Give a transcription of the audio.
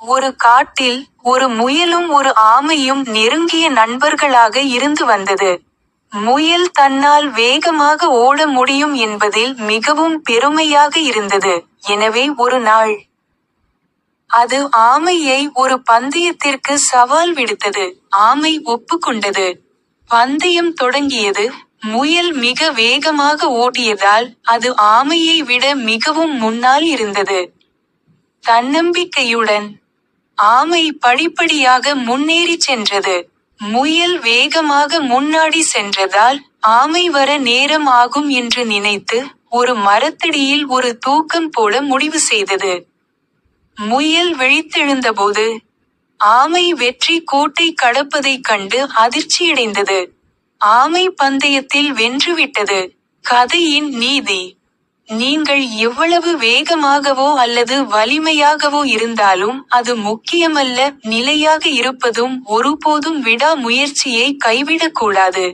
ஒரு காட்டில், ஒரு முயலும் ஒரு ஆமையும் நெருங்கிய நண்பர்களாக இருந்து வந்தது. முயல் தன்னால் வேகமாக ஓட முடியும் என்பதில் மிகவும் பெருமையாக இருந்தது. எனவே ஒரு நாள், அது ஆமையை ஒரு பந்தயத்திற்கு சவால் விடுத்தது. ஆமை ஒப்புக்கொண்டது. பந்தயம் தொடங்கியது. முயல் மிக வேகமாக ஓடியதால், அது ஆமையை விட மிகவும் முன்னால் இருந்தது. தன்னம்பிக்கையுடன், ஆமை படிப்படியாக முன்னேறிச் சென்றது. முயல் வேகமாக முன்னாடி சென்றதால், ஆமை வர நேரம் ஆகும் என்று நினைத்து, ஒரு மரத்தடியில் ஒரு தூக்கம் போட முடிவு செய்தது. முயல் விழித்தெழுந்தபோது, ஆமை வெற்றி கோட்டை கடப்பதைக் கண்டு அதிர்ச்சியடைந்தது. ஆமை பந்தயத்தில் வென்றுவிட்டது. கதையின் நீதி: நீங்கள் எவ்வளவு வேகமாகவோ அல்லது வலிமையாகவோ இருந்தாலும் அது முக்கியமல்ல, நிலையாக இருப்பதும் ஒருபோதும் விடா முயற்சியை கைவிடக்கூடாது.